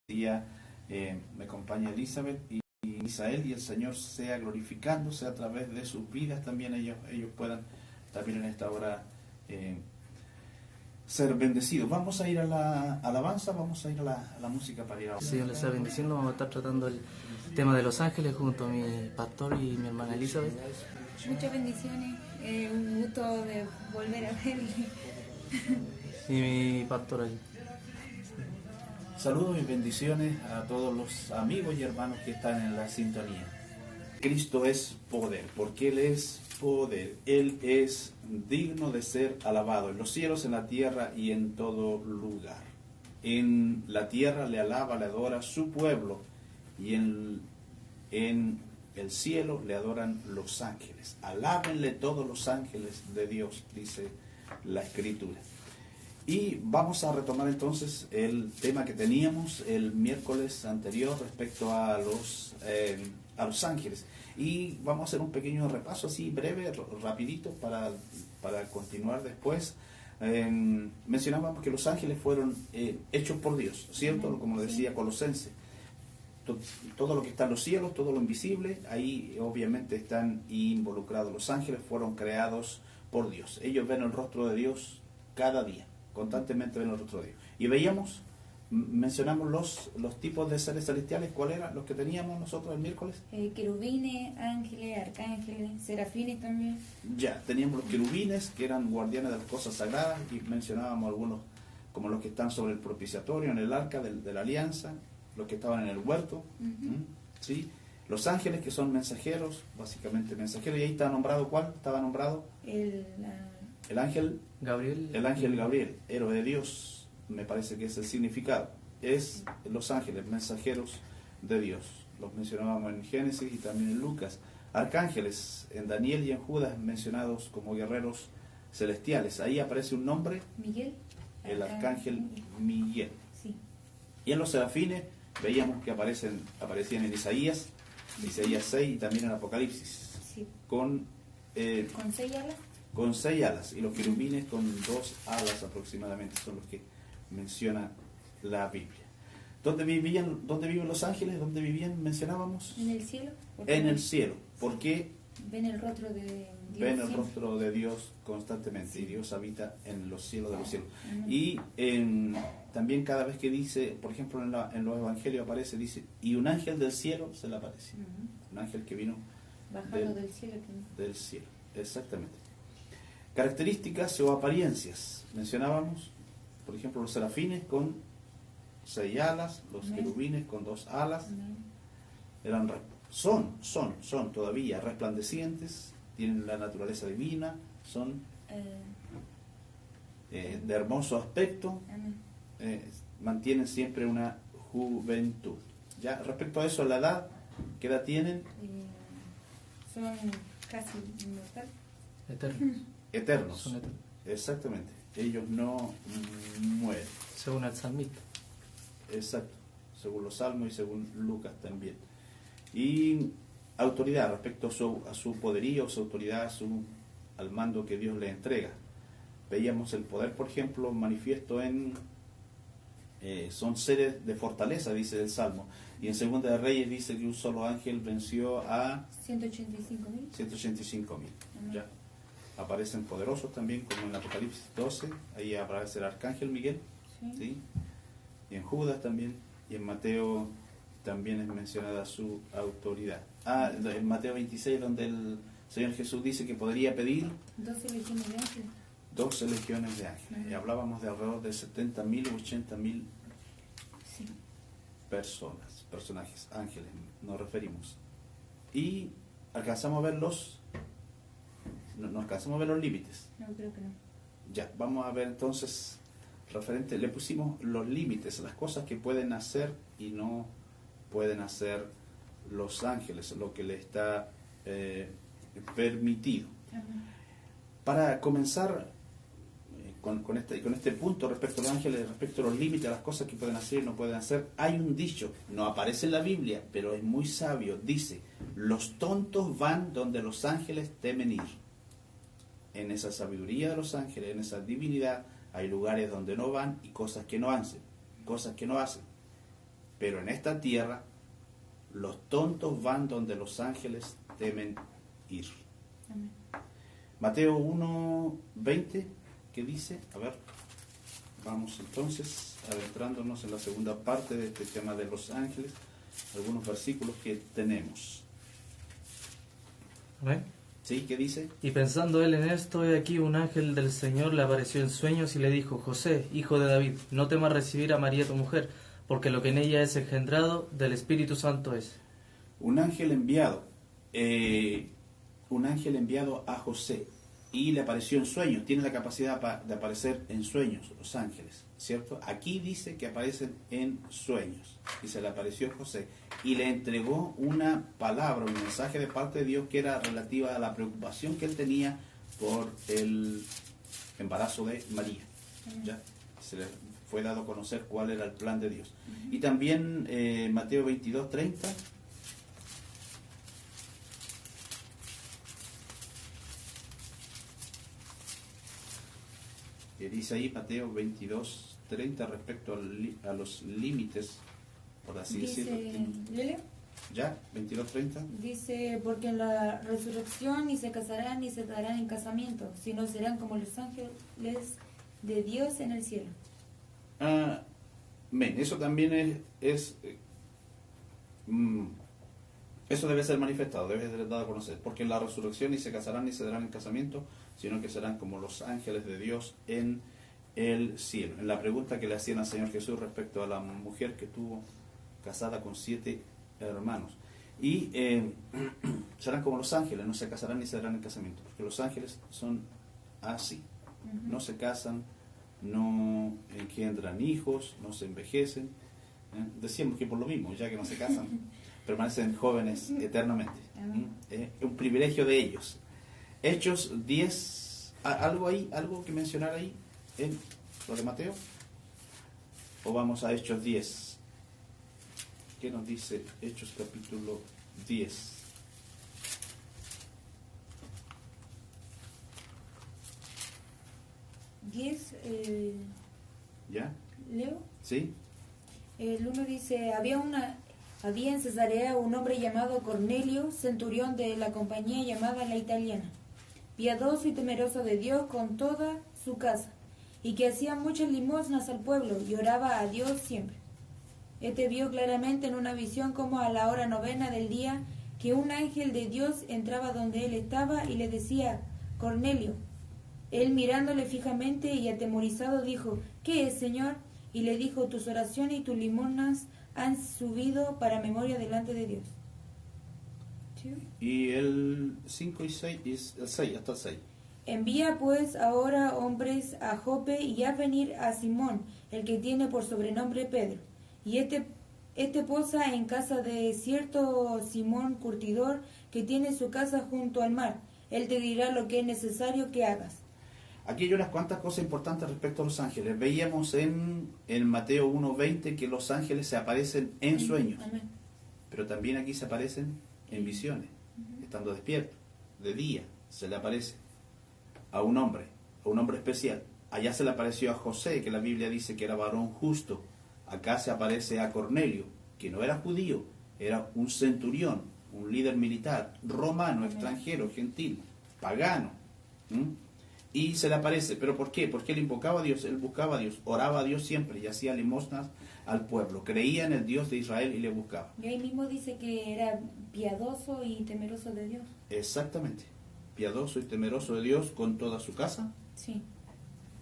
día me acompaña Elizabeth y Misael, y el Señor sea glorificándose a través de sus vidas, también ellos puedan también en esta hora ser bendecidos. Vamos a ir a la alabanza, vamos a ir a la música para ir a la Señor les sea bendiciendo. Vamos a estar tratando el tema de los ángeles junto a mi pastor y mi hermana Elizabeth. Muchas bendiciones, un gusto de volver a verle. Y mi pastor aquí. Saludos y bendiciones a todos los amigos y hermanos que están en la sintonía. Cristo es poder, porque Él es poder. Él es digno de ser alabado en los cielos, en la tierra y en todo lugar. En la tierra le alaba, le adora su pueblo, y en el cielo le adoran los ángeles. Alábenle todos los ángeles de Dios, dice la Escritura. Y vamos a retomar entonces el tema que teníamos el miércoles anterior respecto a los ángeles. Y vamos a hacer un pequeño repaso así breve, rapidito, para continuar después. Mencionábamos que los ángeles fueron hechos por Dios, ¿cierto? Como decía Colosenses. Todo lo que está en los cielos, todo lo invisible, ahí obviamente están involucrados. Los ángeles fueron creados por Dios. Ellos ven el rostro de Dios cada día. Constantemente ven el rostro de Dios. Y mencionamos los tipos de seres celestiales. ¿Cuáles eran los que teníamos nosotros el miércoles? Querubines, ángeles, arcángeles, serafines también. Ya, teníamos los querubines, que eran guardianes de las cosas sagradas, y mencionábamos algunos, como los que están sobre el propiciatorio, en el arca de la alianza, los que estaban en el huerto, ¿sí? Los ángeles, que son mensajeros, básicamente mensajeros, y ahí está nombrado, ¿cuál? Estaba nombrado el ángel Gabriel. El ángel Gabriel, héroe de Dios, me parece que es el significado. Es los ángeles, mensajeros de Dios. Los mencionábamos en Génesis y también en Lucas. Arcángeles, en Daniel y en Judas, mencionados como guerreros celestiales. Ahí aparece un nombre, Miguel. el arcángel Miguel. Sí. Y en los serafines veíamos que aparecían en Isaías 6 y también en Apocalipsis. Sí. Con 6 alas. Con 6 alas, y los querubines con 2 alas aproximadamente son los que menciona la Biblia. ¿Dónde viven los ángeles? ¿Dónde vivían? Mencionábamos. En el cielo. En el cielo. ¿Por qué? Ven el rostro de Dios. Ven el rostro de Dios constantemente, sí. Y Dios habita en los cielos de los cielos. Y también cada vez que dice, por ejemplo en los evangelios aparece, dice, y un ángel del cielo se le aparece. Un ángel que vino bajando del cielo. Del cielo, exactamente. Características o apariencias. Mencionábamos, por ejemplo, los serafines con 6 alas, los querubines con 2 alas. Son todavía resplandecientes, tienen la naturaleza divina, son de hermoso aspecto, mantienen siempre una juventud. Ya respecto a eso, la edad, ¿qué edad tienen? Son casi inmortales. Eternos. Son eternos. Exactamente. Ellos no mueren. Según el salmista. Exacto. Según los salmos y según Lucas también. Y autoridad respecto a su poderío, su autoridad, al mando que Dios le entrega. Veíamos el poder, por ejemplo, manifiesto son seres de fortaleza, dice el Salmo. Y en Segunda de Reyes dice que un solo ángel venció a 185.000. Ya. Aparecen poderosos también, como en Apocalipsis 12, ahí aparece el arcángel Miguel, ¿sí? Y en Judas también, y en Mateo también es mencionada su autoridad. En Mateo 26, donde el Señor Jesús dice que podría pedir 12 legiones de ángeles. 12 legiones de ángeles. Y hablábamos de alrededor de 70.000 o 80.000 personajes, ángeles, nos referimos. Y alcanzamos a ver no alcanzamos a ver los límites. No, creo que no. Ya, vamos a ver entonces, le pusimos los límites, las cosas que pueden hacer y no pueden hacer los ángeles, lo que le está permitido. Para comenzar con este punto respecto a los ángeles, respecto a los límites, a las cosas que pueden hacer y no pueden hacer, hay un dicho, no aparece en la Biblia, pero es muy sabio, dice, los tontos van donde los ángeles temen ir. En esa sabiduría de los ángeles, en esa divinidad, hay lugares donde no van y cosas que no hacen. pero en esta tierra los tontos van donde los ángeles temen ir. Amén. Mateo 1:20, ¿qué dice? A ver, vamos entonces adentrándonos en la segunda parte de este tema de los ángeles, algunos versículos que tenemos. Amén. ¿Sí? ¿Qué dice? Y pensando él en esto, he aquí un ángel del Señor le apareció en sueños y le dijo: José, hijo de David, no temas recibir a María tu mujer, porque lo que en ella es engendrado del Espíritu Santo es. Un ángel enviado a José y le apareció en sueños. Tiene la capacidad de aparecer en sueños los ángeles, ¿cierto? Aquí dice que aparecen en sueños y se le apareció a José y le entregó una palabra, un mensaje de parte de Dios que era relativa a la preocupación que él tenía por el embarazo de María. ¿Ya? Se le fue dado a conocer cuál era el plan de Dios. Y también Mateo 22:30. Dice ahí Mateo 22:30 respecto a los límites, por así decirlo. ¿Lele? ¿Ya? 22:30. Dice, porque en la resurrección ni se casarán ni se darán en casamiento, sino serán como los ángeles de Dios en el cielo. Amén. Eso también eso debe ser manifestado, debe ser dado a conocer, porque en la resurrección ni se casarán ni se darán en casamiento, sino que serán como los ángeles de Dios en el cielo. En la pregunta que le hacían al Señor Jesús respecto a la mujer que estuvo casada con 7 hermanos. Y serán como los ángeles, no se casarán ni se darán en casamiento, porque los ángeles son así, no se casan, no engendran hijos, no se envejecen. Decíamos que por lo mismo, ya que no se casan, permanecen jóvenes eternamente. Es un privilegio de ellos. Hechos 10, algo que mencionar ahí en lo de Mateo, o vamos a Hechos 10. ¿Qué nos dice Hechos capítulo 10? ¿Ya? ¿Leo? ¿Sí? El 1 dice, había en Cesarea un hombre llamado Cornelio, centurión de la compañía llamada La Italiana, piadoso y temeroso de Dios con toda su casa, y que hacía muchas limosnas al pueblo y oraba a Dios siempre. Este vio claramente en una visión como a la hora 9 del día que un ángel de Dios entraba donde él estaba y le decía, Cornelio. Él mirándole fijamente y atemorizado dijo, ¿qué es, Señor? Y le dijo, tus oraciones y tus limosnas han subido para memoria delante de Dios. ¿Sí? Y el 5 y 6, el 6, hasta el 6. Envía pues ahora hombres a Jope y haz venir a Simón, el que tiene por sobrenombre Pedro. Y este posa en casa de cierto Simón curtidor, que tiene su casa junto al mar. Él te dirá lo que es necesario que hagas. Aquí hay unas cuantas cosas importantes respecto a los ángeles. Veíamos en Mateo 1:20 que los ángeles se aparecen en sueños. Amén. Pero también aquí se aparecen en visiones, estando despierto, de día. Se le aparece a un hombre especial. Allá se le apareció a José, que la Biblia dice que era varón justo. Acá se aparece a Cornelio, que no era judío, era un centurión, un líder militar, romano, extranjero, gentil, pagano. Y se le aparece. ¿Pero por qué? Porque él invocaba a Dios, él buscaba a Dios, oraba a Dios siempre y hacía limosnas al pueblo. Creía en el Dios de Israel y le buscaba. Y ahí mismo dice que era piadoso y temeroso de Dios. Exactamente. Piadoso y temeroso de Dios con toda su casa. Sí.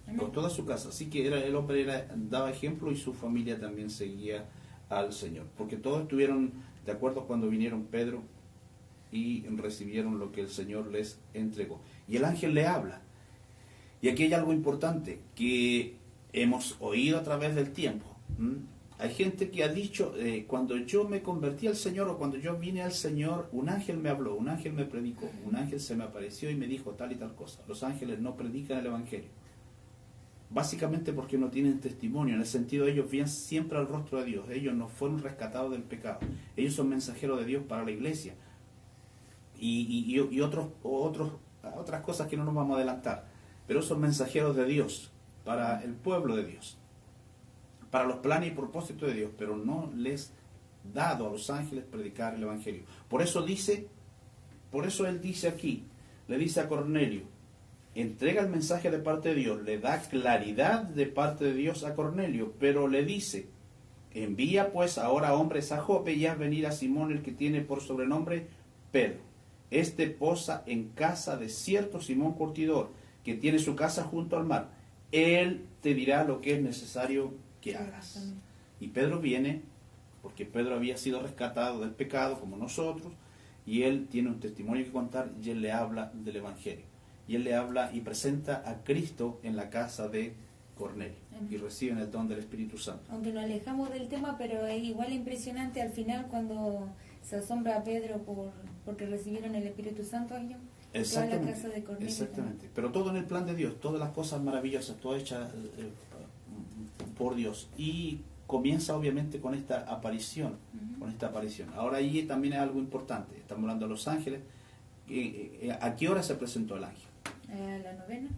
Amén. Con toda su casa. Así que el hombre daba ejemplo y su familia también seguía al Señor. Porque todos estuvieron de acuerdo cuando vinieron Pedro y recibieron lo que el Señor les entregó. Y el ángel le habla. Y aquí hay algo importante que hemos oído a través del tiempo. Hay gente que ha dicho, cuando yo me convertí al Señor o cuando yo vine al Señor, un ángel me habló, un ángel me predicó, un ángel se me apareció y me dijo tal y tal cosa. Los ángeles no predican el Evangelio. Básicamente porque no tienen testimonio, en el sentido de ellos ven siempre al rostro de Dios. Ellos no fueron rescatados del pecado. Ellos son mensajeros de Dios para la iglesia. Y otras cosas que no nos vamos a adelantar. Pero son mensajeros de Dios para el pueblo de Dios. para los planes y propósitos de Dios, pero no les dado a los ángeles predicar el Evangelio. Por eso él dice aquí, le dice a Cornelio, entrega el mensaje de parte de Dios, le da claridad de parte de Dios a Cornelio, pero le dice, envía pues ahora hombres a Jope y haz venir a Simón, el que tiene por sobrenombre Pedro. Este posa en casa de cierto Simón Curtidor, que tiene su casa junto al mar. Él te dirá lo que es necesario que hagas. Y Pedro viene, porque Pedro había sido rescatado del pecado como nosotros, y él tiene un testimonio que contar, y él le habla del Evangelio. Y él le habla y presenta a Cristo en la casa de Cornelio. Y reciben el don del Espíritu Santo. Aunque nos alejamos del tema, pero es igual impresionante al final cuando se asombra a Pedro porque recibieron el Espíritu Santo a ellos. Exactamente, toda la casa de Cornelio exactamente. También. Pero todo en el plan de Dios, todas las cosas maravillosas, todo hechas por Dios. Y comienza obviamente con esta aparición, Ahora ahí también es algo importante. Estamos hablando de los ángeles. ¿A qué hora se presentó el ángel? A la novena.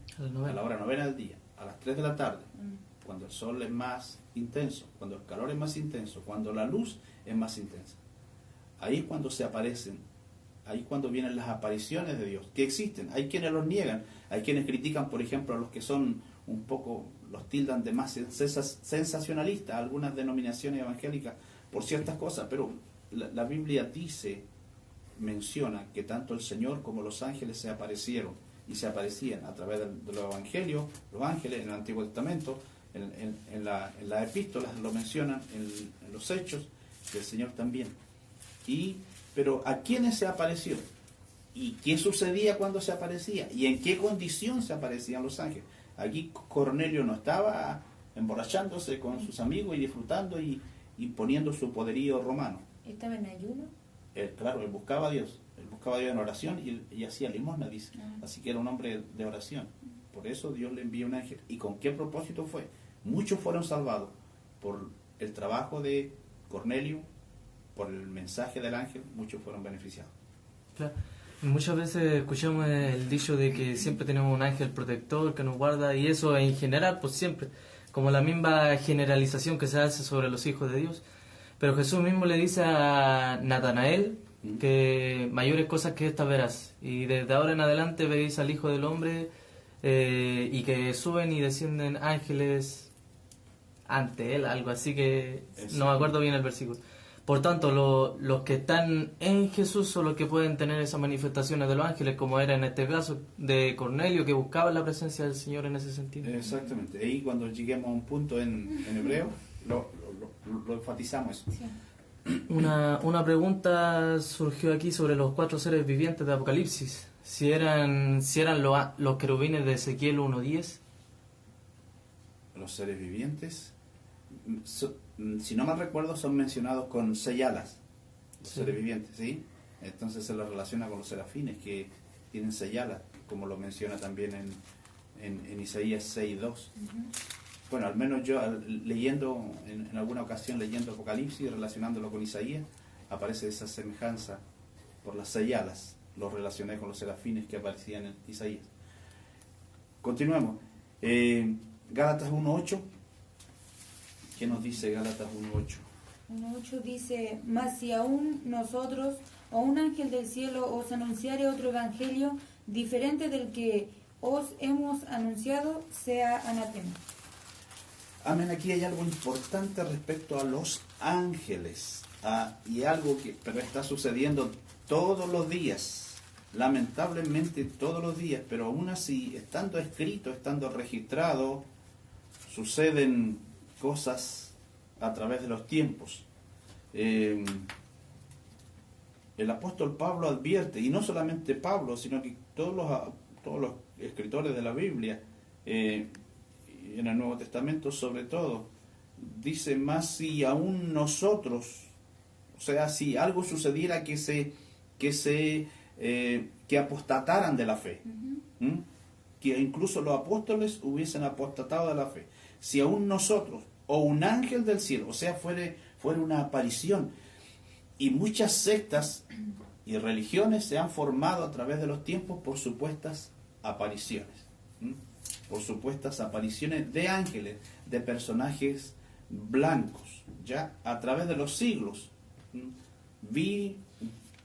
A la hora novena del día, a las 3 de la tarde, cuando el sol es más intenso, cuando el calor es más intenso, cuando la luz es más intensa. Ahí es cuando se aparecen, ahí es cuando vienen las apariciones de Dios, que existen. Hay quienes los niegan, hay quienes critican, por ejemplo, a los que son un poco, los tildan de más sensacionalistas, algunas denominaciones evangélicas, por ciertas cosas, pero la Biblia menciona que tanto el Señor como los ángeles se aparecieron y se aparecían a través de los evangelios, los ángeles en el Antiguo Testamento, en las epístolas lo mencionan, en los hechos, y el Señor también. Pero ¿a quiénes se apareció? ¿Y qué sucedía cuando se aparecía? ¿Y en qué condición se aparecían los ángeles? Aquí Cornelio no estaba emborrachándose con sus amigos y disfrutando y poniendo su poderío romano. ¿Estaba en ayuno? Claro, él buscaba a Dios en oración y hacía limosna, dice. Así que era un hombre de oración. Por eso Dios le envió un ángel. ¿Y con qué propósito fue? Muchos fueron salvados por el trabajo de Cornelio, por el mensaje del ángel, muchos fueron beneficiados. Claro. Muchas veces escuchamos el dicho de que siempre tenemos un ángel protector que nos guarda, y eso en general, pues siempre, como la misma generalización que se hace sobre los hijos de Dios. Pero Jesús mismo le dice a Natanael que mayores cosas que estas verás, y desde ahora en adelante veréis al Hijo del Hombre, y que suben y descienden ángeles ante él, algo así, que no me acuerdo bien el versículo. Por tanto, los que están en Jesús son los que pueden tener esas manifestaciones de los ángeles, como era en este caso de Cornelio, que buscaba la presencia del Señor en ese sentido. Exactamente. Ahí cuando lleguemos a un punto en hebreo, lo enfatizamos eso. Sí. Una pregunta surgió aquí sobre los 4 seres vivientes de Apocalipsis. Si eran los querubines de Ezequiel 1:10. Los seres vivientes, si no mal recuerdo, son mencionados con 6 alas, los seres vivientes, ¿sí? Entonces se los relaciona con los serafines, que tienen 6 alas, como lo menciona también en Isaías 6:2. Bueno, al menos yo leyendo, en alguna ocasión leyendo Apocalipsis y relacionándolo con Isaías, aparece esa semejanza por las 6 alas, lo relacioné con los serafines que aparecían en Isaías. Continuemos. Gálatas 1:8. ¿Qué nos dice Gálatas 1:8? 1:8 dice: mas si aún nosotros o un ángel del cielo os anunciare otro evangelio diferente del que os hemos anunciado, sea anatema. Amén. Aquí hay algo importante respecto a los ángeles, y algo pero está sucediendo todos los días, lamentablemente todos los días, pero aún así, estando escrito, estando registrado, suceden cosas a través de los tiempos. El apóstol Pablo advierte, y no solamente Pablo, sino que todos los escritores de la Biblia, en el Nuevo Testamento sobre todo, dice: más si aún nosotros, o sea, si algo sucediera que apostataran de la fe, que incluso los apóstoles hubiesen apostatado de la fe, si aún nosotros o un ángel del cielo, o sea, fuera una aparición, y muchas sectas y religiones se han formado a través de los tiempos por supuestas apariciones, por supuestas apariciones de ángeles, de personajes blancos, ya a través de los siglos. Vi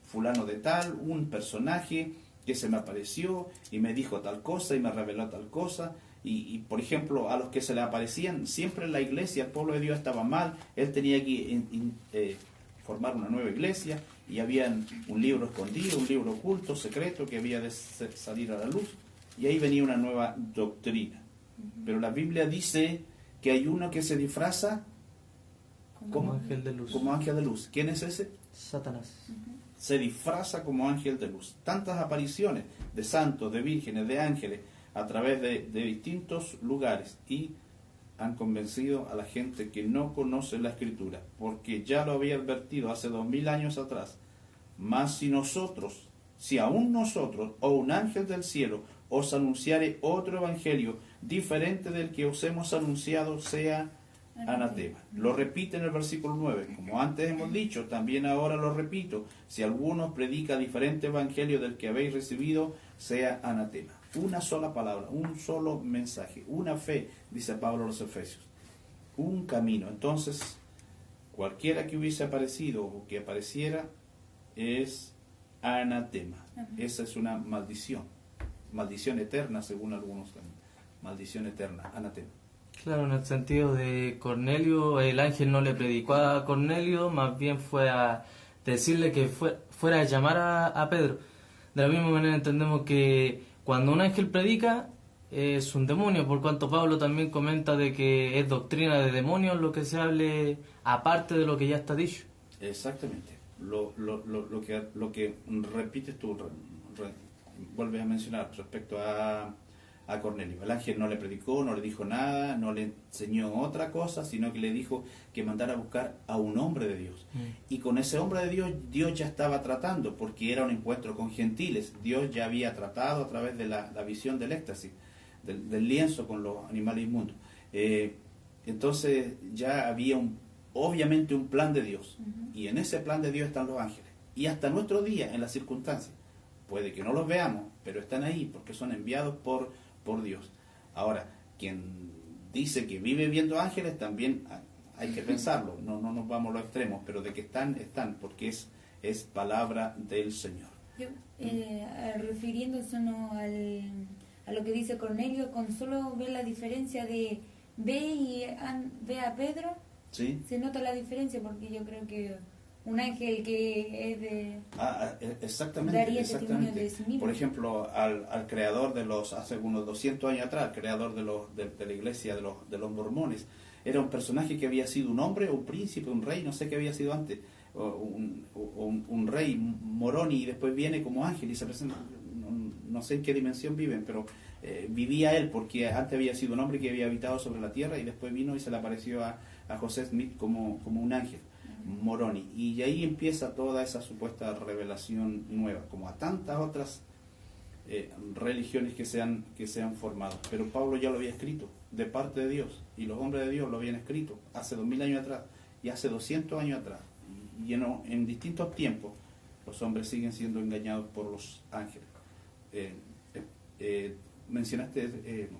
fulano de tal, un personaje que se me apareció y me dijo tal cosa y me reveló tal cosa. Y, por ejemplo, a los que se le aparecían, siempre en la iglesia, el pueblo de Dios estaba mal, él tenía que formar una nueva iglesia, y había un libro escondido, un libro oculto, secreto, que había de salir a la luz, y ahí venía una nueva doctrina. Pero la Biblia dice que hay uno que se disfraza como ángel de luz. Como ángel de luz. ¿Quién es ese? Satanás. Se disfraza como ángel de luz. Tantas apariciones de santos, de vírgenes, de ángeles, a través de distintos lugares, y han convencido a la gente que no conoce la Escritura, porque ya lo había advertido hace 2000 años atrás. Mas si aún nosotros, o un ángel del cielo, os anunciare otro evangelio diferente del que os hemos anunciado, sea anatema. Lo repite en el versículo 9, como antes hemos dicho, también ahora lo repito: si alguno predica diferente evangelio del que habéis recibido, sea anatema. Una sola palabra, un solo mensaje, una fe, dice Pablo a los Efesios, un camino. Entonces, cualquiera que hubiese aparecido o que apareciera es anatema. Esa es una maldición eterna, según algunos también. Maldición eterna, anatema. Claro, en el sentido de Cornelio, el ángel no le predicó a Cornelio, más bien fue a decirle que fuera a llamar a Pedro. De la misma manera entendemos que cuando un ángel predica es un demonio, por cuanto Pablo también comenta de que es doctrina de demonios lo que se hable aparte de lo que ya está dicho. Exactamente. Lo que repites tú, vuelves a mencionar respecto a Cornelio. El ángel no le predicó, no le dijo nada, no le enseñó otra cosa, sino que le dijo que mandara a buscar a un hombre de Dios. Y con ese hombre de Dios, Dios ya estaba tratando, porque era un encuentro con gentiles. Dios ya había tratado a través de la visión del éxtasis, del lienzo con los animales inmundos. Entonces ya había obviamente un plan de Dios. Y en ese plan de Dios están los ángeles. Y hasta nuestro día, en las circunstancias, puede que no los veamos, pero están ahí porque son enviados por Dios. Ahora, quien dice que vive viendo ángeles, también hay que pensarlo, no nos vamos a los extremos, pero de que están, porque es palabra del Señor. Yo, refiriéndose a lo que dice Cornelio, con solo ver la diferencia de ve a Pedro, ¿sí? Se nota la diferencia, porque yo creo que un ángel que es de... exactamente. Testimonio de sí mismo. Por ejemplo, al creador hace unos 200 años atrás, el creador de la iglesia de los mormones, era un personaje que había sido un hombre, un príncipe, un rey, no sé qué había sido antes, un rey moroni, y después viene como ángel y se presenta, no sé en qué dimensión viven, pero vivía él, porque antes había sido un hombre que había habitado sobre la tierra, y después vino y se le apareció a José Smith como un ángel moroni, y ahí empieza toda esa supuesta revelación nueva, como a tantas otras religiones que se han formado. Pero Pablo ya lo había escrito de parte de Dios, y los hombres de Dios lo habían escrito hace 2000 años atrás y hace 200 años atrás, y en distintos tiempos los hombres siguen siendo engañados por los ángeles. Mencionaste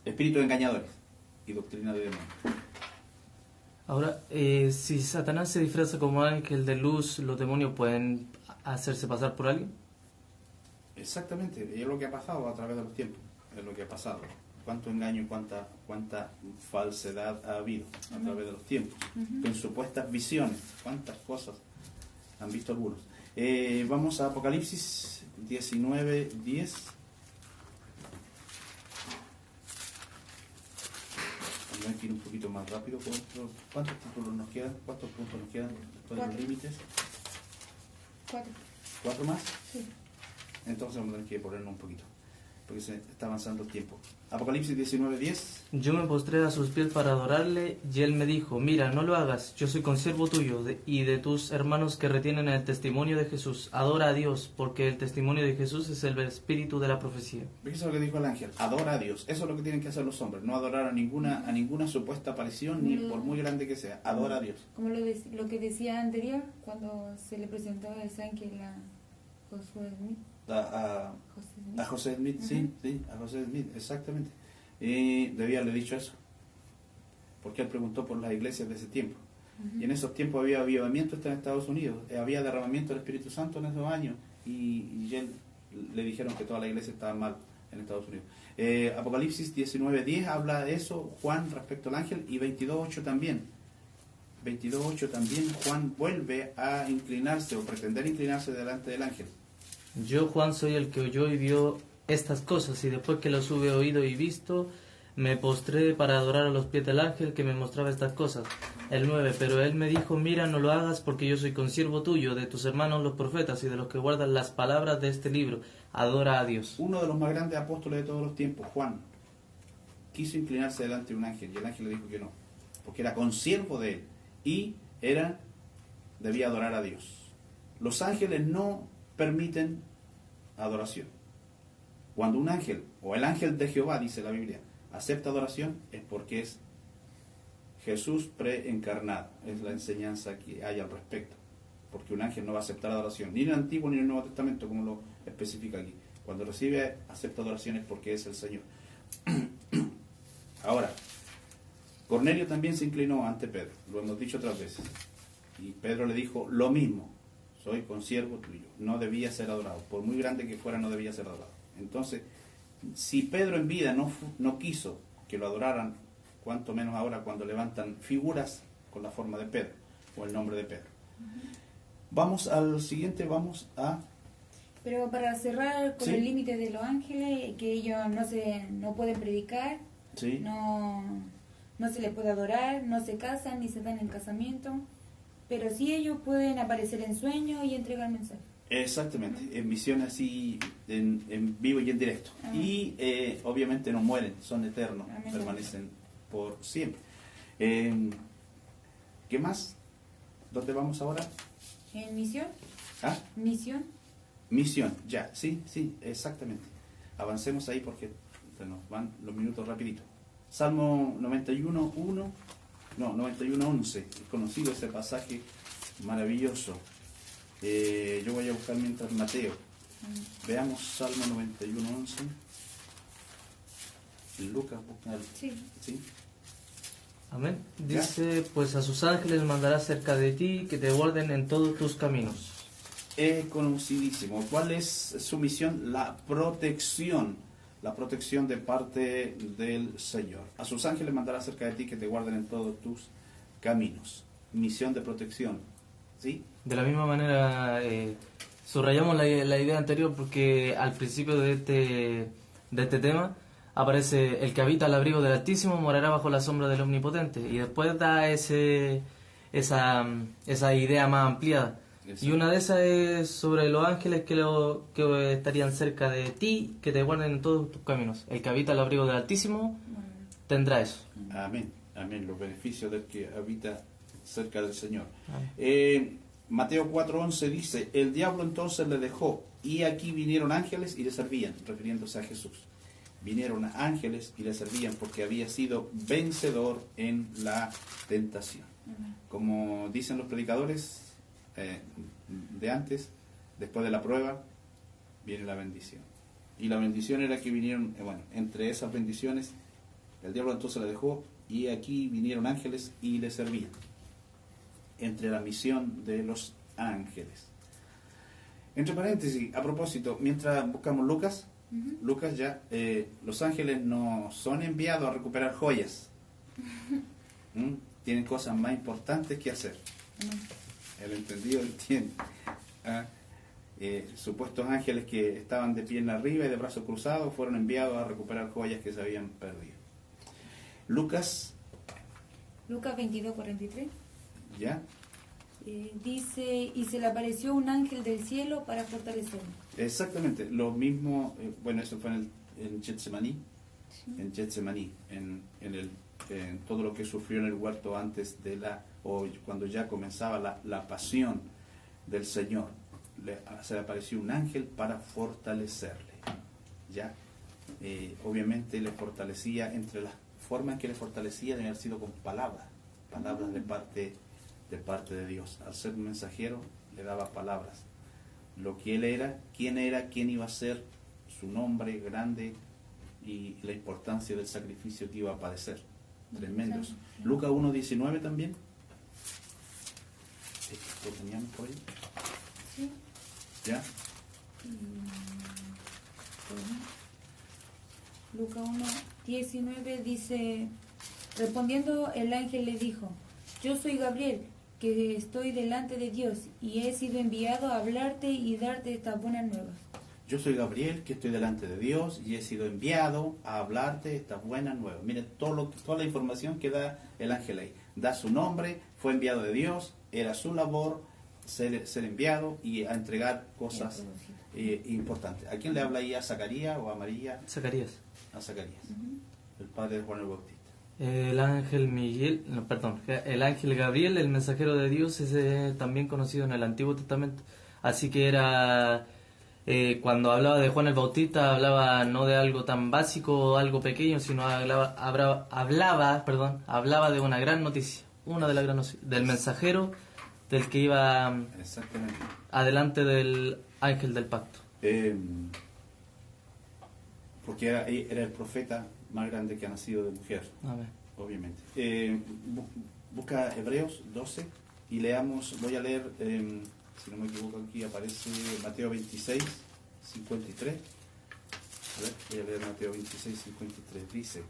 espíritus engañadores y doctrina de demonios. Ahora, si Satanás se disfraza como ángel de luz, ¿los demonios pueden hacerse pasar por alguien? Exactamente, es lo que ha pasado a través de los tiempos, es lo que ha pasado. Cuánto engaño, cuánta falsedad ha habido a través de los tiempos, con supuestas visiones, cuántas cosas han visto algunos. Vamos a Apocalipsis 19:10. Vamos a ir un poquito más rápido. ¿Cuántos títulos nos quedan? ¿Cuántos puntos nos quedan después de los límites? 4 más. Sí. Entonces vamos a tener que ponernos un poquito, porque se está avanzando el tiempo. Apocalipsis 19:10. Yo me postré a sus pies para adorarle, y él me dijo: mira, no lo hagas, yo soy consiervo tuyo y de tus hermanos que retienen el testimonio de Jesús. Adora a Dios, porque el testimonio de Jesús es el espíritu de la profecía. Eso es lo que dijo el ángel: adora a Dios. Eso es lo que tienen que hacer los hombres, no adorar a ninguna supuesta aparición, ni por muy grande que sea. Adora a Dios. Como lo que decía anterior, cuando se le presentó a ese ángel a Josué Smith. A José Smith, sí, a José Smith, exactamente. Debía haberle dicho eso. porque él preguntó por las iglesias de ese tiempo. Y en esos tiempos había avivamiento en Estados Unidos, había derramamiento del Espíritu Santo en esos años, y él le dijeron que toda la iglesia estaba mal en Estados Unidos. Apocalipsis 19:10 habla de eso, Juan respecto al ángel, y 22:8 también. 22:8 también Juan vuelve a inclinarse o pretender inclinarse delante del ángel. Yo, Juan, soy el que oyó y vio estas cosas, y después que las hube oído y visto, me postré para adorar a los pies del ángel que me mostraba estas cosas. El 9, pero él me dijo, mira, no lo hagas porque yo soy consiervo tuyo, de tus hermanos los profetas y de los que guardan las palabras de este libro. Adora a Dios. Uno de los más grandes apóstoles de todos los tiempos, Juan, quiso inclinarse delante de un ángel, y el ángel le dijo que no, porque era consiervo de él, y debía adorar a Dios. Los ángeles no permiten adoración. Cuando un ángel, o el ángel de Jehová, dice la Biblia, acepta adoración, es porque es Jesús preencarnado. Es la enseñanza que hay al respecto. Porque un ángel no va a aceptar adoración, ni en el Antiguo ni en el Nuevo Testamento, como lo especifica aquí. Cuando recibe, acepta adoración es porque es el Señor. Ahora, Cornelio también se inclinó ante Pedro, lo hemos dicho otras veces. Y Pedro le dijo lo mismo, soy consiervo tuyo, no debía ser adorado. Por muy grande que fuera, no debía ser adorado. Entonces, si Pedro en vida no quiso que lo adoraran, cuanto menos ahora cuando levantan figuras con la forma de Pedro o el nombre de Pedro. Vamos al siguiente, vamos a... Pero para cerrar con ¿Sí? el límite de los ángeles, que ellos no pueden predicar, ¿Sí? no se les puede adorar, no se casan ni se dan en casamiento, pero sí ellos pueden aparecer en sueños y entregar mensajes. Exactamente, en visión así, en vivo y en directo. Y obviamente no mueren, son eternos, permanecen por siempre. ¿Qué más? ¿Dónde vamos ahora? ¿En misión? ¿Ah? ¿Misión? Misión, ya, sí, exactamente. Avancemos ahí porque se nos van los minutos rapidito. Salmo 91:1, no, 91:11, es conocido ese pasaje maravilloso. Yo voy a buscar mientras Mateo. Veamos Salmo 91:11. Lucas, busca Sí. ¿sí? Amén. Dice, pues a sus ángeles mandará cerca de ti, que te guarden en todos tus caminos. Es conocidísimo. ¿Cuál es su misión? La protección de parte del Señor. A sus ángeles mandará cerca de ti que te guarden en todos tus caminos. Misión de protección. ¿Sí? De la misma manera, subrayamos la idea anterior porque al principio de este tema aparece el que habita al abrigo del Altísimo morará bajo la sombra del Omnipotente, y después da esa idea más ampliada. Y una de esas es sobre los ángeles que estarían cerca de ti, que te guarden en todos tus caminos. El que habita al abrigo del Altísimo tendrá eso. Amén, amén. Los beneficios del que habita cerca del Señor. Amén. Mateo 4:11 dice, el diablo entonces le dejó, y aquí vinieron ángeles y le servían, refiriéndose a Jesús. Vinieron ángeles y le servían porque había sido vencedor en la tentación. Como dicen los predicadores de antes, después de la prueba viene la bendición. Y la bendición era que vinieron, entre esas bendiciones, el diablo entonces le dejó, y aquí vinieron ángeles y le servían. Entre la misión de los ángeles. Entre paréntesis, a propósito, mientras buscamos Lucas, Lucas ya, los ángeles no son enviados a recuperar joyas. Tienen cosas más importantes que hacer. El entendido entiende. Supuestos ángeles que estaban de pierna arriba y de brazos cruzados fueron enviados a recuperar joyas que se habían perdido. Lucas 22:43. ¿Ya? Dice, y se le apareció un ángel del cielo para fortalecerme. Exactamente, lo mismo, eso fue en Getsemaní, en todo lo que sufrió en el huerto antes o cuando ya comenzaba la pasión del Señor. Se le apareció un ángel para fortalecerle, ¿ya? Obviamente le fortalecía, entre las formas en que le fortalecía debe haber sido con palabras de parte de Dios. Al ser un mensajero le daba palabras, lo que él era, quién iba a ser, su nombre grande y la importancia del sacrificio que iba a padecer. tremendos. Lucas 1:19 también. ¿Lo teníamos por ahí? Sí. ¿Ya? Lucas 1:19 dice, respondiendo el ángel le dijo, yo soy Gabriel, que estoy delante de Dios, y he sido enviado a hablarte y darte estas buenas nuevas. Yo soy Gabriel, que estoy delante de Dios, y he sido enviado a hablarte estas buenas nuevas. Miren toda la información que da el ángel ahí. Da su nombre, fue enviado de Dios, era su labor ser enviado y a entregar cosas importantes. ¿A quién le habla ahí? ¿A Zacarías o a María? Zacarías. A Zacarías, el padre de Juan el Bautista. El ángel Miguel, no, perdón, el ángel Gabriel, el mensajero de Dios, es también conocido en el Antiguo Testamento. Así que era, cuando hablaba de Juan el Bautista, hablaba no de algo tan básico o algo pequeño, sino hablaba de una gran noticia, una de las gran noticias, del mensajero, del que iba Exactamente. adelante del ángel del pacto. Porque era el profeta más grande que ha nacido de mujer. Amén. Obviamente. Busca Hebreos 12 y leamos, voy a leer, si no me equivoco aquí aparece Mateo 26, 53. A ver, voy a leer Mateo 26, 53. Dice,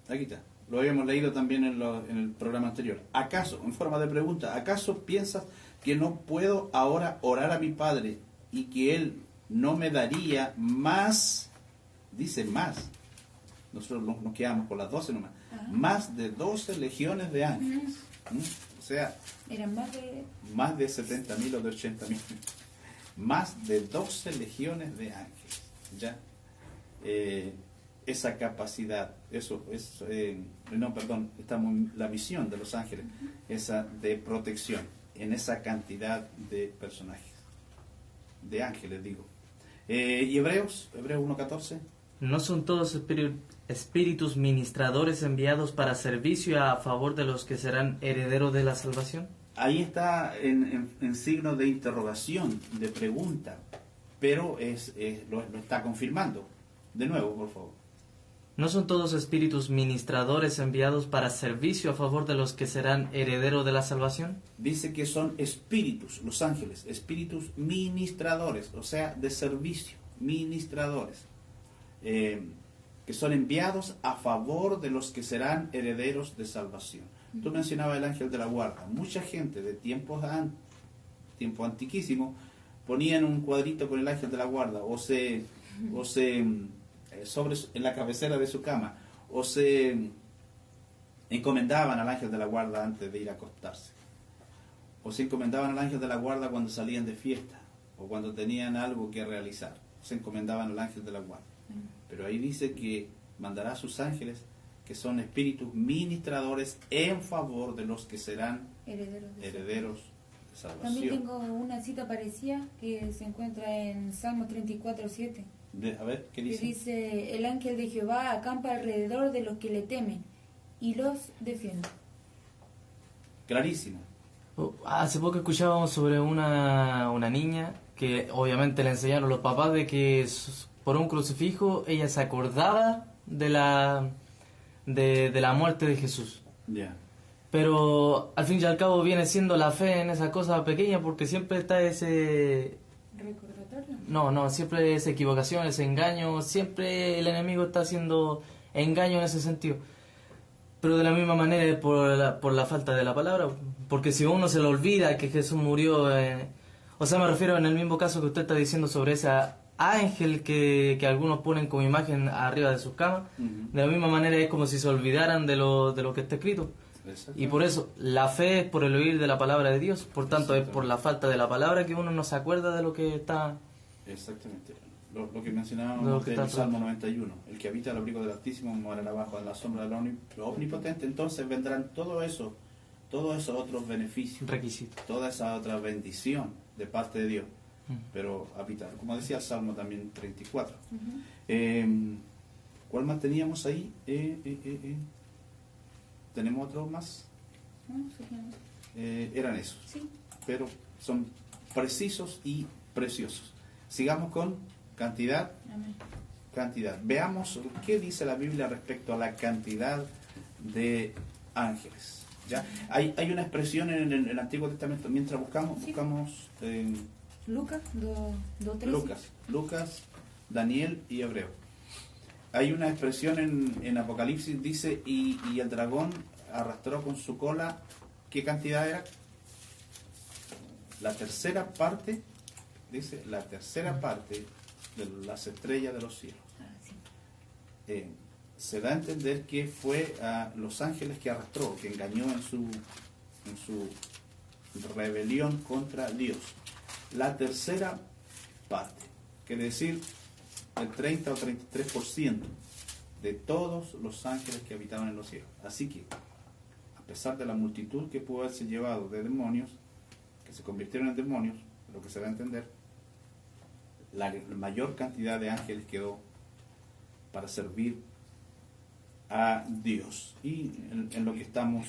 aquí está, lo habíamos leído también en el programa anterior. ¿Acaso, en forma de pregunta, acaso piensas que no puedo ahora orar a mi Padre y que Él no me daría más? Dice más. Nosotros nos quedamos con las 12 nomás. Más de 12 legiones de ángeles. O sea, Eran más de 70.000 o de 80.000. Más de 12 legiones de ángeles. ¿Ya? Esa capacidad, la misión de los ángeles, esa de protección, en esa cantidad de personajes, de ángeles digo. ¿Y Hebreos 1:14? ¿No son todos espíritus ministradores enviados para servicio a favor de los que serán herederos de la salvación? Ahí está en signo de interrogación, de pregunta, pero lo está confirmando. De nuevo, por favor. ¿No son todos espíritus ministradores enviados para servicio a favor de los que serán herederos de la salvación? Dice que son espíritus, los ángeles, espíritus ministradores, o sea, de servicio, ministradores, que son enviados a favor de los que serán herederos de salvación. Tú mencionabas el ángel de la guarda. Mucha gente de tiempo antiquísimo ponían un cuadrito con el ángel de la guarda en la cabecera de su cama, o se encomendaban al ángel de la guarda antes de ir a acostarse, o se encomendaban al ángel de la guarda cuando salían de fiesta, o cuando tenían algo que realizar, se encomendaban al ángel de la guarda. Pero ahí dice que mandará a sus ángeles, que son espíritus ministradores en favor de los que serán herederos de salvación. También tengo una cita parecida que se encuentra en Salmo 34:7. A ver, ¿qué dice? Que dice, el ángel de Jehová acampa alrededor de los que le temen y los defiende. Clarísimo. Hace poco escuchábamos sobre una niña que obviamente le enseñaron los papás de que por un crucifijo ella se acordaba de la muerte de Jesús. Ya. Pero al fin y al cabo viene siendo la fe en esa cosa pequeña, porque siempre está ese... ¿Recordatorio? No, siempre es equivocación, es engaño, siempre el enemigo está haciendo engaño en ese sentido. Pero de la misma manera por la falta de la palabra, porque si uno se le olvida que Jesús murió, o sea, me refiero en el mismo caso que usted está diciendo sobre ese ángel que algunos ponen como imagen arriba de sus camas, de la misma manera es como si se olvidaran de lo que está escrito. Y por eso, la fe es por el oír de la palabra de Dios, por tanto es por la falta de la palabra que uno no se acuerda de lo que está... Exactamente, lo que mencionábamos del Salmo 91, el que habita el abrigo del Altísimo morará abajo en la sombra del Omnipotente. Entonces vendrán todos esos otros beneficios, requisitos, toda esa otra bendición de parte de Dios, pero habitar, como decía el Salmo también 34. ¿Cuál más teníamos ahí? ¿Tenemos otro más? Eran esos, sí, pero son precisos y preciosos. Sigamos con cantidad. Amén. cantidad. Veamos qué dice la Biblia respecto a la cantidad de ángeles. ¿Ya? Hay una expresión en el Antiguo Testamento, mientras buscamos Lucas 2:13. Lucas, Daniel y Hebreo. Hay una expresión en Apocalipsis, dice, y el dragón arrastró con su cola, ¿qué cantidad era? La tercera parte, dice, la tercera parte de las estrellas de los cielos. Se da a entender que fue a los ángeles que arrastró, que engañó en su rebelión contra Dios. La tercera parte, quiere decir el 30 o 33% de todos los ángeles que habitaban en los cielos. Así que, a pesar de la multitud que pudo haberse llevado de demonios, que se convirtieron en demonios, lo que se da a entender, la mayor cantidad de ángeles quedó para servir a Dios, y en lo que estamos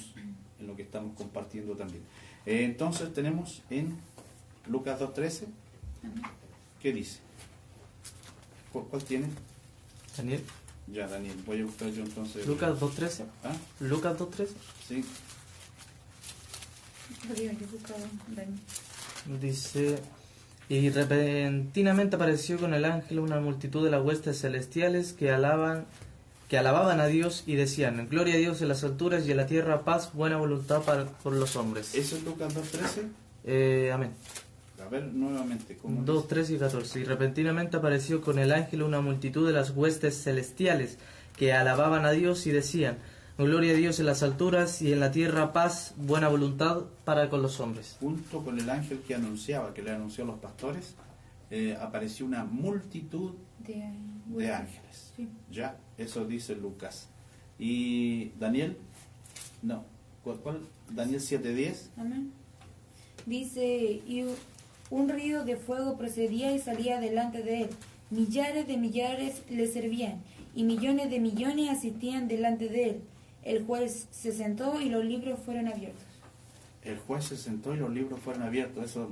compartiendo también. Entonces tenemos en Lucas 2:13, ¿qué dice? ¿Cuál tiene? Daniel. Ya, Daniel, voy a buscar yo entonces. Lucas 2:13. ¿Ah? Lucas 2:13. Sí. Dice: y repentinamente apareció con el ángel una multitud de las huestes celestiales que alababan a Dios y decían: gloria a Dios en las alturas y en la tierra paz, buena voluntad por los hombres. ¿Eso es Lucas 2:13? Amén. A ver nuevamente. 2, 13 y 14. Y repentinamente apareció con el ángel una multitud de las huestes celestiales que alababan a Dios y decían: gloria a Dios en las alturas y en la tierra paz, buena voluntad para con los hombres. Junto con el ángel que le anunció a los pastores, apareció una multitud de ángeles. Sí. Ya, eso dice Lucas. ¿Y Daniel? No. ¿Cuál? Daniel 7:10. Amén. Dice: y un río de fuego procedía y salía delante de él. Millares de millares le servían, y millones de millones asistían delante de él. El juez se sentó y los libros fueron abiertos. El juez se sentó y los libros fueron abiertos. Eso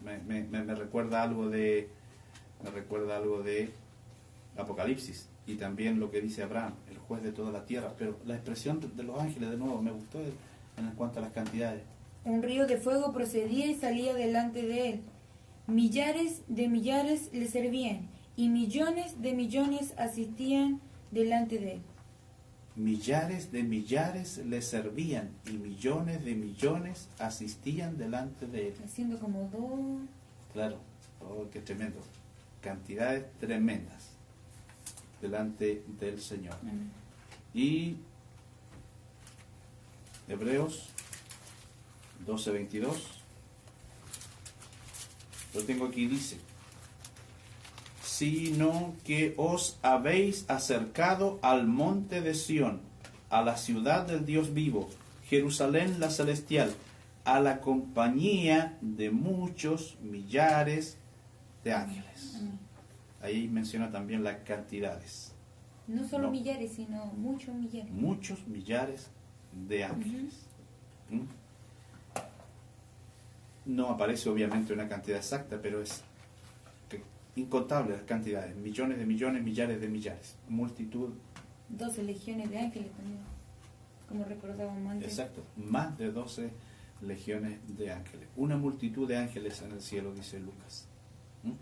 me recuerda algo de Apocalipsis, y también lo que dice Abraham, el juez de toda la tierra. Pero la expresión de los ángeles, de nuevo, me gustó en cuanto a las cantidades. Un río de fuego procedía y salía delante de él. Millares de millares le servían, y millones de millones asistían delante de él. Millares de millares le servían, y millones de millones asistían delante de él. Haciendo como dos. Claro, oh, qué tremendo. Cantidades tremendas delante del Señor. Amén. Y Hebreos 12:22, lo tengo aquí, dice: sino que os habéis acercado al monte de Sión, a la ciudad del Dios vivo, Jerusalén la celestial, a la compañía de muchos millares de ángeles. Amén. Ahí menciona también las cantidades. No solo No. millares, sino muchos millares. Muchos millares de ángeles. ¿Mm? No aparece obviamente una cantidad exacta, pero es incontable las cantidades. Millones de millones, millares de millares. Multitud. 12 legiones de ángeles también, como recordábamos antes. Exacto. Más de 12 legiones de ángeles. Una multitud de ángeles en el cielo, dice Lucas. ¿Mm?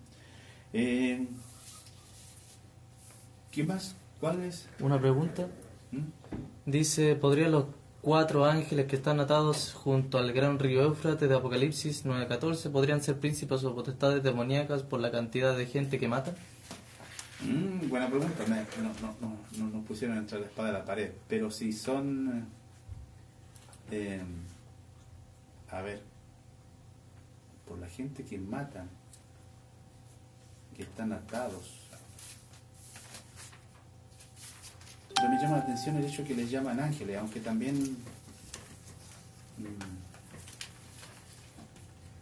¿Qué más? ¿Cuál es? Una pregunta. ¿Mm? Dice: ¿podrían los 4 ángeles que están atados junto al gran río Éufrates de Apocalipsis 9:14 podrían ser príncipes o potestades demoníacas por la cantidad de gente que matan? Buena pregunta. No nos pusieron entre la espada y la pared, pero si son a ver, por la gente que matan, que están atados. Pero me llama la atención el hecho que les llaman ángeles, aunque también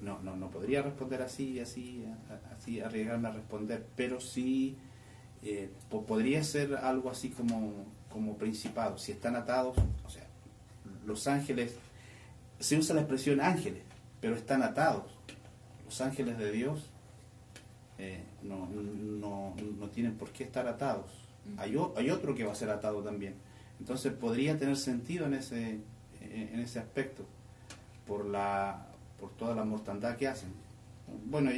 no podría responder así, arriesgarme a responder, pero sí podría ser algo así como principado. Si están atados, o sea, los ángeles, se usa la expresión ángeles, pero están atados. Los ángeles de Dios no tienen por qué estar atados. Hay otro que va a ser atado también. Entonces podría tener sentido en ese aspecto, por toda la mortandad que hacen. Bueno,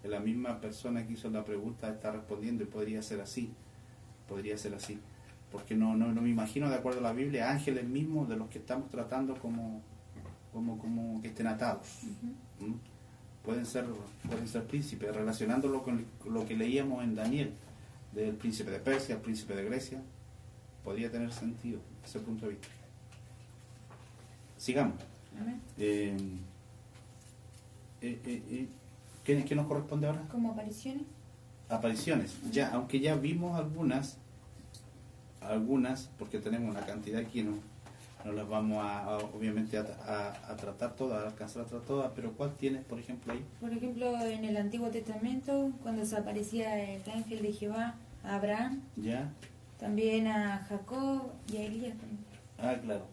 la misma persona que hizo la pregunta está respondiendo y podría ser así, porque no me imagino, de acuerdo a la Biblia, ángeles mismos de los que estamos tratando como que estén atados. ¿Mm? Pueden ser príncipes, relacionándolo con lo que leíamos en Daniel, del príncipe de Persia, el príncipe de Grecia. Podría tener sentido ese punto de vista. Sigamos. ¿Qué nos corresponde ahora? ¿Como apariciones? Apariciones. Ya, aunque ya vimos algunas, porque tenemos una cantidad aquí, no las vamos obviamente a tratar todas, a alcanzar a tratar todas, pero ¿cuál tienes, por ejemplo, ahí? Por ejemplo, en el Antiguo Testamento, cuando se aparecía el ángel de Jehová a Abraham, Ya. también a Jacob y a Elías también. Ah, claro.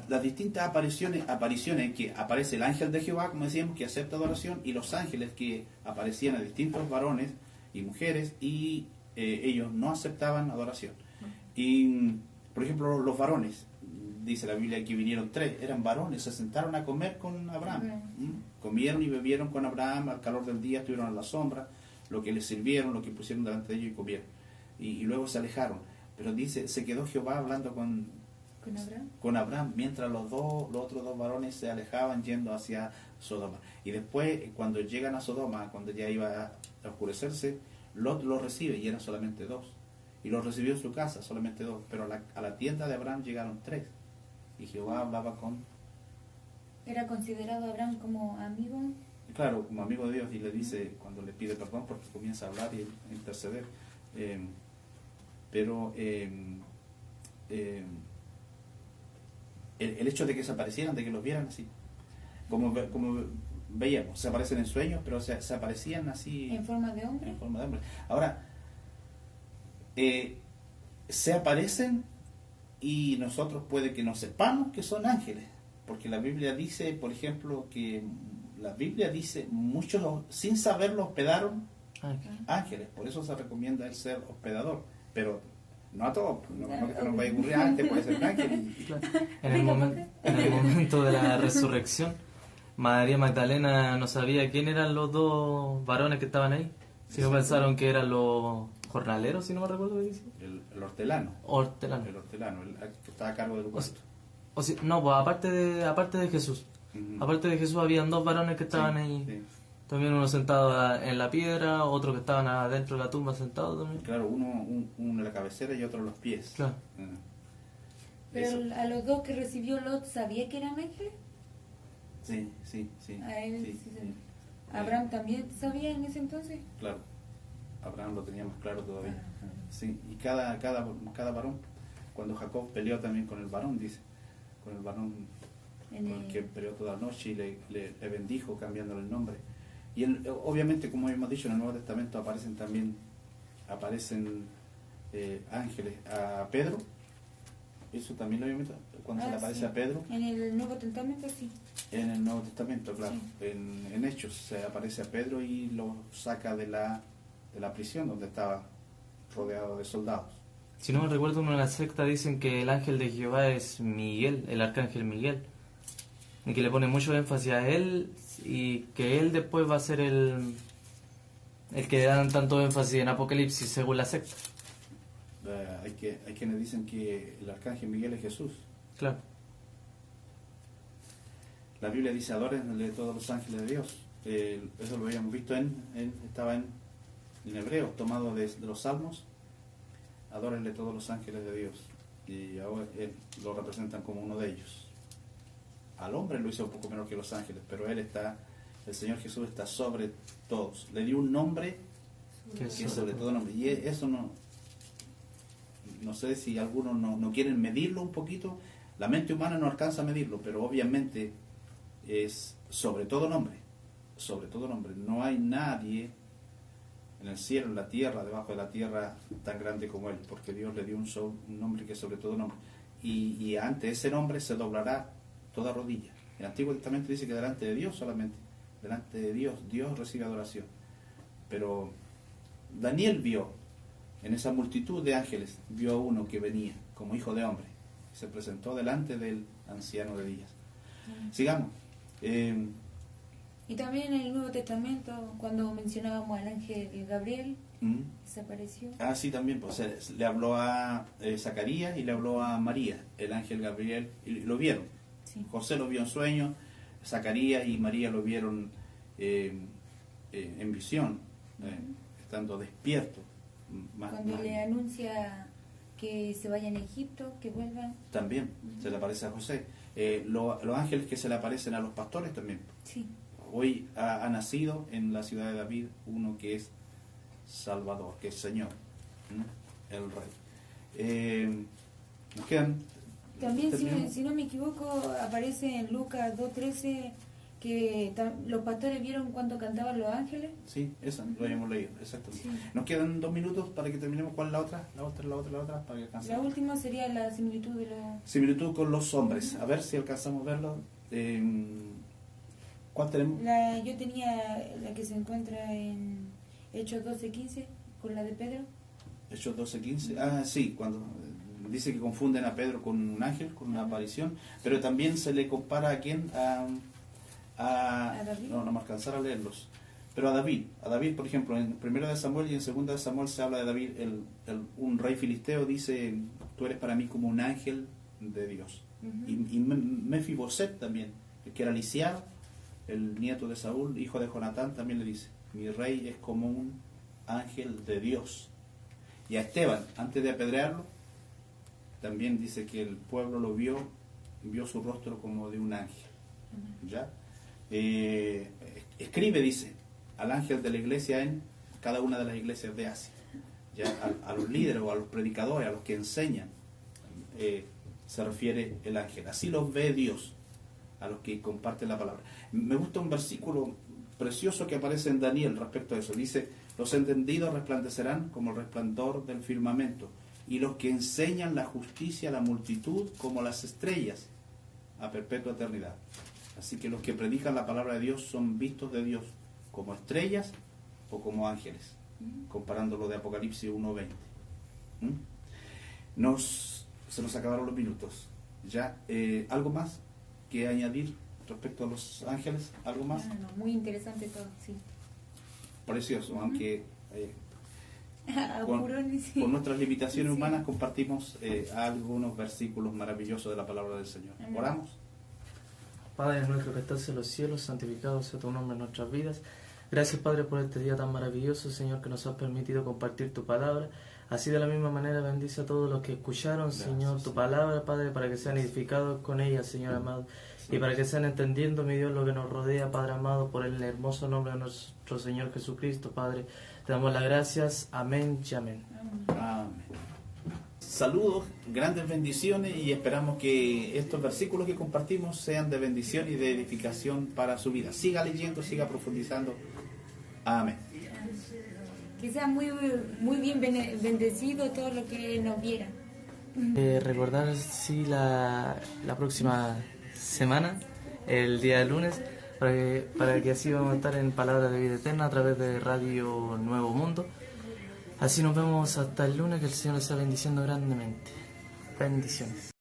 Las distintas apariciones que aparece el ángel de Jehová, como decíamos, que acepta adoración, y los ángeles que aparecían a distintos varones y mujeres, y ellos no aceptaban adoración. Y, por ejemplo, los varones, dice la Biblia que vinieron 3, eran varones, se sentaron a comer con Abraham. Comieron y bebieron con Abraham, al calor del día estuvieron a la sombra, lo que les sirvieron, lo que pusieron delante de ellos y comieron. Y luego se alejaron. Pero dice, se quedó Jehová hablando con Abraham, mientras los otros dos varones se alejaban yendo hacia Sodoma. Y después, cuando llegan a Sodoma, cuando ya iba a oscurecerse, Lot los recibe, y eran solamente 2. Y los recibió en su casa, solamente 2. Pero a la tienda de Abraham llegaron 3. Y Jehová hablaba con... ¿Era considerado Abraham como amigo? Claro, como amigo de Dios, y le dice, cuando le pide perdón, porque comienza a hablar y a interceder. El hecho de que se aparecieran, de que los vieran así, como veíamos, se aparecen en sueños, pero se aparecían así ¿En forma de hombre? en forma de hombre. Ahora, se aparecen y nosotros puede que no sepamos que son ángeles, porque la Biblia dice, por ejemplo, que muchos sin saberlo hospedaron ángeles, por eso se recomienda el ser hospedador, pero no a todos, no que te nos vaya a ocurrir antes, puede ser un ángel. En el momento de la resurrección, María Magdalena no sabía quién eran los 2 varones que estaban ahí, sino pensaron que eran los jornaleros, si no me recuerdo qué dice. El hortelano. El hortelano, el que estaba a cargo del huerto. No, pues aparte de Jesús. Aparte de Jesús habían 2 varones que estaban ahí. Sí. También uno sentado en la piedra, otro que estaban adentro de la tumba sentado también. Claro, uno en la cabecera y otro en los pies. Claro. Pero a los 2 que recibió Lot, ¿sabía que eran ángeles? Sí. A él Sí. sí sabía. ¿Abraham también sabía en ese entonces? Claro. Abraham lo tenía más claro todavía. Sí. Y cada varón, cuando Jacob peleó también con el varón, dice, con el varón con el que peleó toda la noche y le bendijo cambiándole el nombre. Y obviamente, como hemos dicho, en el Nuevo Testamento aparecen ángeles. A Pedro, eso también lo habíamos visto, cuando se le aparece a Pedro. En el Nuevo Testamento sí. En el Nuevo Testamento, claro. Sí. En Hechos se aparece a Pedro y lo saca de la prisión donde estaba rodeado de soldados. Si no me recuerdo, en una secta dicen que el ángel de Jehová es Miguel, el arcángel Miguel, y que le pone mucho énfasis a él, y que él después va a ser el que le dan tanto énfasis en Apocalipsis según la secta. Hay quienes dicen que el arcángel Miguel es Jesús. Claro. La Biblia dice, adórenle todos los ángeles de Dios. Eso lo habíamos visto estaba en hebreo, tomado de los salmos. Adórenle todos los ángeles de Dios. Y ahora lo representan como uno de ellos. Al hombre lo hizo un poco menor que los ángeles, pero el Señor Jesús está sobre todos. Le dio un nombre que es sobre todo nombre. Y eso no sé si algunos no quieren medirlo un poquito. La mente humana no alcanza a medirlo, pero obviamente es sobre todo nombre. Sobre todo nombre. No hay nadie en el cielo, en la tierra, debajo de la tierra, tan grande como Él, porque Dios le dio un nombre que es sobre todo nombre. Y ante ese nombre se doblará toda rodilla. El Antiguo Testamento dice que delante de Dios solamente delante de Dios. Dios recibe adoración. Pero Daniel vio, en esa multitud de ángeles, vio a uno que venía como hijo de hombre. Se presentó delante del anciano de días. Sigamos. Y también en el Nuevo Testamento, cuando mencionábamos al ángel Gabriel, desapareció. Ah, sí, también. Pues, le habló a Zacarías y le habló a María, el ángel Gabriel, y lo vieron. Sí. José lo vio en sueño, Zacarías y María lo vieron en visión, estando despiertos. Cuando le anuncia que se vayan a Egipto, que vuelvan. También se le aparece a José. Los ángeles que se le aparecen a los pastores también. Sí. Hoy ha nacido en la ciudad de David uno que es Salvador, que es Señor, el Rey. Nos quedan... También, si no me equivoco, aparece en Lucas 2.13 que los pastores vieron cuando cantaban los ángeles. Sí, esa lo habíamos leído, exactamente. Sí. Nos quedan 2 minutos para que terminemos. ¿Cuál es la otra? La otra, para que La alcancemos. última sería la similitud de los... Similitud con los hombres. A ver si alcanzamos a verlo. ¿Cuál tenemos? Yo tenía la que se encuentra en Hechos 12.15 con la de Pedro. Hechos 12:15. Ah, sí, cuando dice que confunden a Pedro con un ángel, con una aparición, pero también se le compara a quién, a David. No me alcanzará a leerlos, pero a David, por ejemplo, en 1 de Samuel y en 2 de Samuel se habla de David, un rey filisteo dice, tú eres para mí como un ángel de Dios. Y Mefiboset también, el que era lisiado, el nieto de Saúl, hijo de Jonatán, también le dice, mi rey es como un ángel de Dios. Y a Esteban, antes de apedrearlo, también dice que el pueblo lo vio su rostro como de un ángel. ¿Ya? Escribe, dice, al ángel de la iglesia en cada una de las iglesias de Asia. Ya a los líderes o a los predicadores, a los que enseñan, se refiere el ángel. Así los ve Dios, a los que comparten la palabra. Me gusta un versículo precioso que aparece en Daniel respecto a eso. Dice, los entendidos resplandecerán como el resplandor del firmamento, y los que enseñan la justicia a la multitud como las estrellas a perpetua eternidad. Así que los que predican la palabra de Dios son vistos de Dios como estrellas o como ángeles, comparándolo de Apocalipsis 1:20. Se nos acabaron los minutos. ¿Ya? ¿Algo más que añadir respecto a los ángeles? ¿Algo más? No, muy interesante todo, sí. Precioso, aunque Apurones, sí. con nuestras limitaciones Sí. humanas compartimos algunos versículos maravillosos de la palabra del Señor. Oramos. Padre nuestro que estás en los cielos, santificado sea tu nombre en nuestras vidas. Gracias, Padre, por este día tan maravilloso, Señor, que nos has permitido compartir tu palabra. Así de la misma manera bendice a todos los que escucharon, Gracias, Señor, tu palabra, Padre, para que sean edificados con ella, Señor amado. Y para que sean entendiendo, mi Dios, lo que nos rodea, Padre amado, por el hermoso nombre de nuestro Señor Jesucristo, Padre. Te damos las gracias. Amén y amén. Amén. Saludos, grandes bendiciones, y esperamos que estos versículos que compartimos sean de bendición y de edificación para su vida. Siga leyendo, siga profundizando. Amén. Que sea muy bien bendecido todo lo que nos viera. Recordar, sí, la próxima semana, el día de lunes, para que así vamos a estar en Palabra de Vida Eterna a través de Radio Nuevo Mundo. Así nos vemos hasta el lunes, que el Señor les está bendiciendo grandemente. Bendiciones.